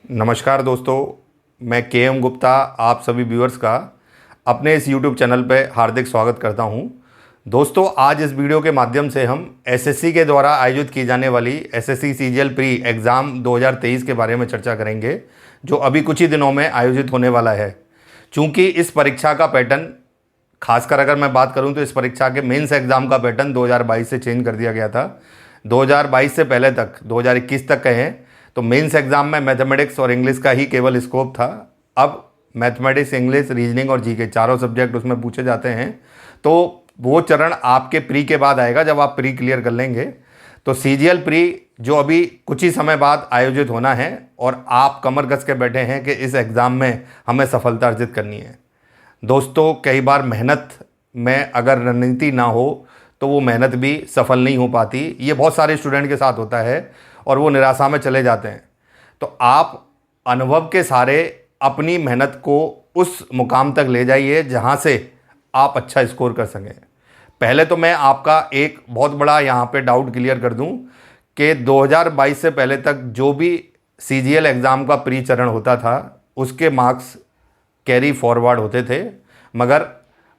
नमस्कार दोस्तों, मैं के गुप्ता आप सभी व्यूअर्स का अपने इस YouTube चैनल पर हार्दिक स्वागत करता हूं। दोस्तों, आज इस वीडियो के माध्यम से हम एसएससी के द्वारा आयोजित की जाने वाली एसएससी सीजीएल प्री एग्ज़ाम 2023 के बारे में चर्चा करेंगे, जो अभी कुछ ही दिनों में आयोजित होने वाला है। चूँकि इस परीक्षा का पैटर्न, खासकर अगर मैं बात करूं तो इस परीक्षा के मेंस एग्ज़ाम का पैटर्न 2022 से चेंज कर दिया गया था। 2022 से पहले तक 2021 तक कहें तो मेंस एग्ज़ाम में मैथमेटिक्स और इंग्लिश का ही केवल स्कोप था। अब मैथमेटिक्स, इंग्लिश, रीजनिंग और जीके चारों सब्जेक्ट उसमें पूछे जाते हैं। तो वो चरण आपके प्री के बाद आएगा, जब आप प्री क्लियर कर लेंगे। तो सीजीएल प्री जो अभी कुछ ही समय बाद आयोजित होना है, और आप कमर कस के बैठे हैं कि इस एग्ज़ाम में हमें सफलता अर्जित करनी है। दोस्तों, कई बार मेहनत में अगर रणनीति ना हो तो वो मेहनत भी सफल नहीं हो पाती। ये बहुत सारे स्टूडेंट के साथ होता है और वो निराशा में चले जाते हैं। तो आप अनुभव के सहारे अपनी मेहनत को उस मुकाम तक ले जाइए जहाँ से आप अच्छा स्कोर कर सकें। पहले तो मैं आपका एक बहुत बड़ा यहाँ पे डाउट क्लियर कर दूँ कि 2022 से पहले तक जो भी सीजीएल एग्ज़ाम का प्री चरण होता था उसके मार्क्स कैरी फॉरवर्ड होते थे। मगर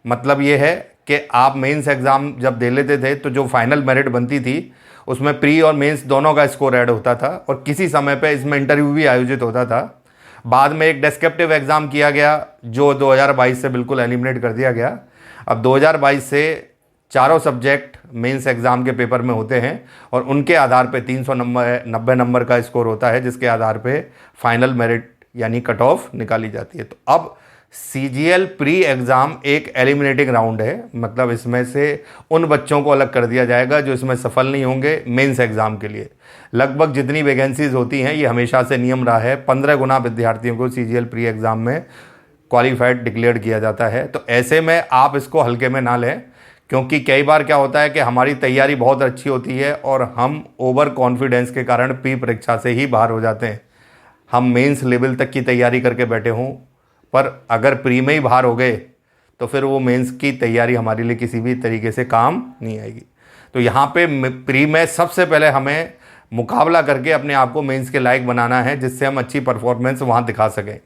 मतलब ये है कि आप मेंस एग्ज़ाम जब दे लेते थे तो जो फाइनल मेरिट बनती थी उसमें प्री और मेंस दोनों का स्कोर ऐड होता था, और किसी समय पे इसमें इंटरव्यू भी आयोजित होता था। बाद में एक डेस्क्रिप्टिव एग्ज़ाम किया गया जो 2022 से बिल्कुल एलिमिनेट कर दिया गया। अब 2022 से चारों सब्जेक्ट मेंस एग्ज़ाम के पेपर में होते हैं और उनके आधार पे 390 नंबर का स्कोर होता है, जिसके आधार पे फाइनल मेरिट यानी कट ऑफ निकाली जाती है। तो अब सीजीएल प्री एग्ज़ाम एक एलिमिनेटिंग राउंड है, मतलब इसमें से उन बच्चों को अलग कर दिया जाएगा जो इसमें सफल नहीं होंगे मेंस एग्ज़ाम के लिए। लगभग जितनी वैकेंसीज होती हैं, ये हमेशा से नियम रहा है, 15 गुना विद्यार्थियों को सीजीएल प्री एग्ज़ाम में क्वालिफाइड डिक्लेयर किया जाता है। तो ऐसे में आप इसको हल्के में ना लें, क्योंकि कई बार क्या होता है कि हमारी तैयारी बहुत अच्छी होती है और हम ओवर कॉन्फिडेंस के कारण प्री परीक्षा से ही बाहर हो जाते हैं। हम मेंस लेवल तक की तैयारी करके बैठे हों, पर अगर प्री में ही बाहर हो गए तो फिर वो मेंस की तैयारी हमारे लिए किसी भी तरीके से काम नहीं आएगी। तो यहाँ पे प्री में सबसे पहले हमें मुकाबला करके अपने आप को मेंस के लायक बनाना है, जिससे हम अच्छी परफॉर्मेंस वहाँ दिखा सकें।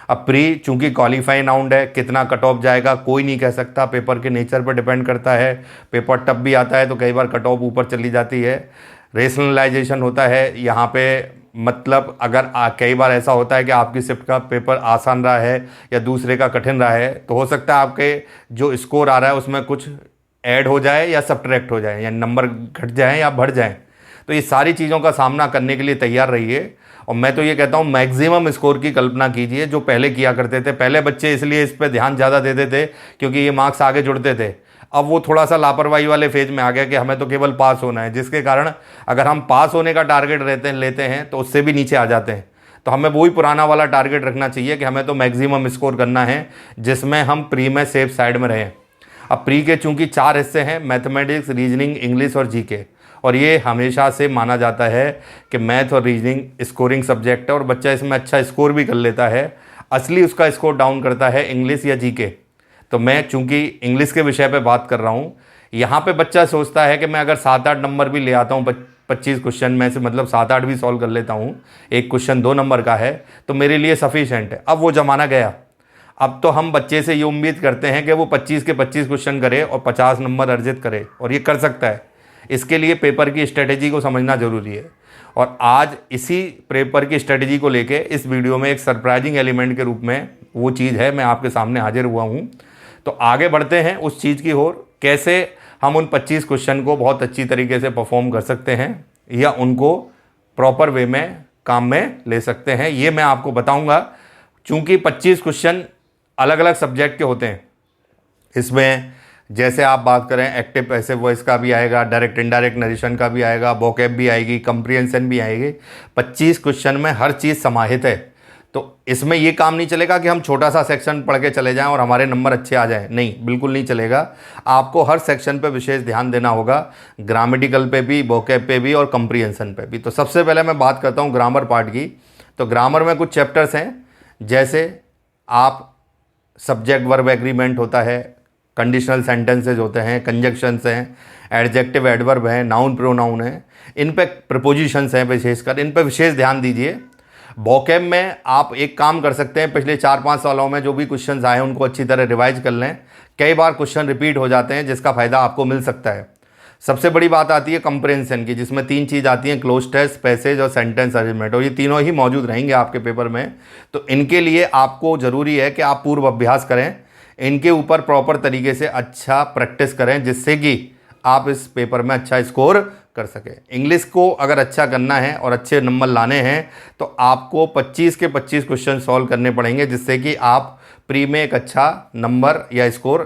अब प्री चूँकि क्वालिफाइंग राउंड है, कितना कट ऑफ जाएगा कोई नहीं कह सकता, पेपर के नेचर पर डिपेंड करता है। पेपर टफ भी आता है तो कई बार कट ऑफ ऊपर चली जाती है। रेशनलाइजेशन होता है यहाँ पे, मतलब अगर कई बार ऐसा होता है कि आपकी शिफ्ट का पेपर आसान रहा है या दूसरे का कठिन रहा है, तो हो सकता है आपके जो स्कोर आ रहा है उसमें कुछ ऐड हो जाए या सब्ट्रैक्ट हो जाए, यानी नंबर घट जाएं या बढ़ जाएं। तो ये सारी चीज़ों का सामना करने के लिए तैयार रहिए। और मैं तो ये कहता हूँ, मैक्सिमम स्कोर की कल्पना कीजिए जो पहले किया करते थे। पहले बच्चे इसलिए इस पर ध्यान ज़्यादा देते थे क्योंकि ये मार्क्स आगे जुड़ते थे। अब वो थोड़ा सा लापरवाही वाले फेज में आ गया कि हमें तो केवल पास होना है, जिसके कारण अगर हम पास होने का टारगेट लेते हैं तो उससे भी नीचे आ जाते हैं। तो हमें वही पुराना वाला टारगेट रखना चाहिए कि हमें तो मैक्सिमम स्कोर करना है, जिसमें हम प्री में सेफ साइड में रहें। अब प्री के चूँकि 4 हिस्से हैं, मैथमेटिक्स, रीजनिंग, इंग्लिश और जीके, और ये हमेशा से माना जाता है कि मैथ और रीजनिंग स्कोरिंग सब्जेक्ट है और बच्चा इसमें अच्छा स्कोर भी कर लेता है। असली उसका स्कोर डाउन करता है इंग्लिश या जीके। तो मैं चूंकि इंग्लिश के विषय पे बात कर रहा हूँ, यहाँ पे बच्चा सोचता है कि मैं अगर 7-8 नंबर भी ले आता हूँ 25 क्वेश्चन में से, मतलब 7-8 भी सॉल्व कर लेता हूँ, एक क्वेश्चन 2 नंबर का है तो मेरे लिए सफिशेंट है। अब वो ज़माना गया। अब तो हम बच्चे से ये उम्मीद करते हैं कि वो 25 के 25 क्वेश्चन करे और 50 नंबर अर्जित करे, और ये कर सकता है। इसके लिए पेपर की स्ट्रेटेजी को समझना ज़रूरी है। और आज इसी पेपर की स्ट्रेटेजी को लेके इस वीडियो में एक सरप्राइजिंग एलिमेंट के रूप में वो चीज़ है, मैं आपके सामने हाजिर हुआ हूँ। तो आगे बढ़ते हैं उस चीज़ की ओर, कैसे हम उन 25 क्वेश्चन को बहुत अच्छी तरीके से परफॉर्म कर सकते हैं या उनको प्रॉपर वे में काम में ले सकते हैं, ये मैं आपको बताऊंगा। चूँकि 25 क्वेश्चन अलग अलग सब्जेक्ट के होते हैं। इसमें जैसे आप बात करें एक्टिव पैसिव वॉइस का भी आएगा, डायरेक्ट इनडायरेक्ट नरेशन का भी आएगा, वोकैब भी आएगी, कंप्रीहेंशन भी आएगी। 25 क्वेश्चन में हर चीज़ समाहित है। तो इसमें ये काम नहीं चलेगा कि हम छोटा सा सेक्शन पढ़ के चले जाएं और हमारे नंबर अच्छे आ जाएं, नहीं, बिल्कुल नहीं चलेगा। आपको हर सेक्शन पे विशेष ध्यान देना होगा, ग्रामेटिकल पे भी, वोकैब पे भी और कंप्रीहेंशन पे भी। तो सबसे पहले मैं बात करता हूँ ग्रामर पार्ट की। तो ग्रामर में कुछ चैप्टर्स हैं, जैसे आप सब्जेक्ट वर्ब एग्रीमेंट होता है, कंडीशनल सेंटेंसेज होते हैं, कंजक्शंस हैं, एडजेक्टिव एडवर्ब हैं, नाउन प्रोनाउन है, इन पे प्रपोजिशंस हैं, विशेषकर इन पे विशेष ध्यान दीजिए। वोकैब में आप एक काम कर सकते हैं, पिछले 4-5 सालों में जो भी क्वेश्चंस आए हैं उनको अच्छी तरह रिवाइज कर लें। कई बार क्वेश्चन रिपीट हो जाते हैं जिसका फ़ायदा आपको मिल सकता है। सबसे बड़ी बात आती है कंप्रेंशन की, जिसमें 3 चीज़ आती हैं, क्लोज टेस्ट, पैसेज और सेंटेंस अरेंजमेंट, और ये तीनों ही मौजूद रहेंगे आपके पेपर में। तो इनके लिए आपको ज़रूरी है कि आप पूर्व अभ्यास करें, इनके ऊपर प्रॉपर तरीके से अच्छा प्रैक्टिस करें, जिससे कि आप इस पेपर में अच्छा स्कोर कर सकें। इंग्लिश को अगर अच्छा करना है और अच्छे नंबर लाने हैं तो आपको 25 के 25 क्वेश्चन सॉल्व करने पड़ेंगे, जिससे कि आप प्री में एक अच्छा नंबर या स्कोर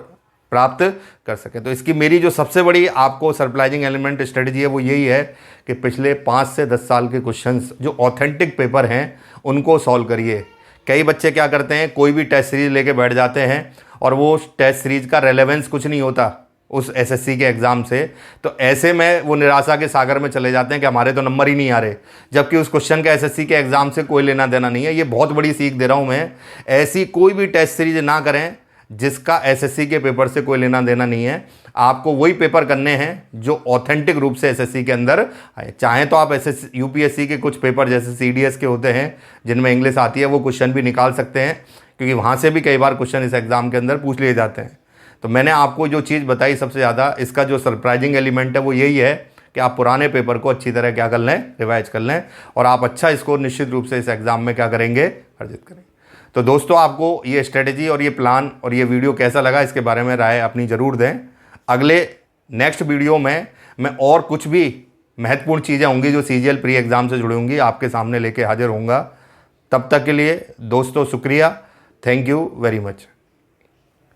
प्राप्त कर सकें। तो इसकी मेरी जो सबसे बड़ी आपको सरप्राइजिंग एलिमेंट स्ट्रेटजी है वो यही है कि पिछले 5 से 10 साल के क्वेश्चंस जो ऑथेंटिक पेपर हैं उनको सॉल्व करिए। कई बच्चे क्या करते हैं, कोई भी टेस्ट सीरीज लेके बैठ जाते हैं और वो टेस्ट सीरीज का रेलेवेंस कुछ नहीं होता उस एसएससी के एग्ज़ाम से। तो ऐसे में वो निराशा के सागर में चले जाते हैं कि हमारे तो नंबर ही नहीं आ रहे, जबकि उस क्वेश्चन का एसएससी के एग्ज़ाम से कोई लेना देना नहीं है। ये बहुत बड़ी सीख दे रहा हूँ मैं। ऐसी कोई भी टेस्ट सीरीज ना करें जिसका एसएससी के पेपर से कोई लेना देना नहीं है। आपको वही पेपर करने हैं जो ऑथेंटिक रूप से एसएससी के अंदर आए। चाहे तो आप एसएससी यूपीएससी के कुछ पेपर जैसे सीडीएस के होते हैं जिनमें इंग्लिश आती है, वो क्वेश्चन भी निकाल सकते हैं, क्योंकि वहाँ से भी कई बार क्वेश्चन इस एग्ज़ाम के अंदर पूछ लिए जाते हैं। तो मैंने आपको जो चीज़ बताई सबसे ज़्यादा, इसका जो सरप्राइजिंग एलिमेंट है वो यही है कि आप पुराने पेपर को अच्छी तरह क्या कर लें, रिवाइज कर लें, और आप अच्छा स्कोर निश्चित रूप से इस एग्ज़ाम में क्या करेंगे, अर्जित करेंगे। तो दोस्तों, आपको ये स्ट्रेटेजी और ये प्लान और ये वीडियो कैसा लगा, इसके बारे में राय अपनी ज़रूर दें। अगले नेक्स्ट वीडियो में मैं और कुछ भी महत्वपूर्ण चीज़ें होंगी जो सीजीएल प्री एग्ज़ाम से जुड़ी होंगी आपके सामने लेके हाजिर होऊंगा। तब तक के लिए दोस्तों शुक्रिया, थैंक यू वेरी मच।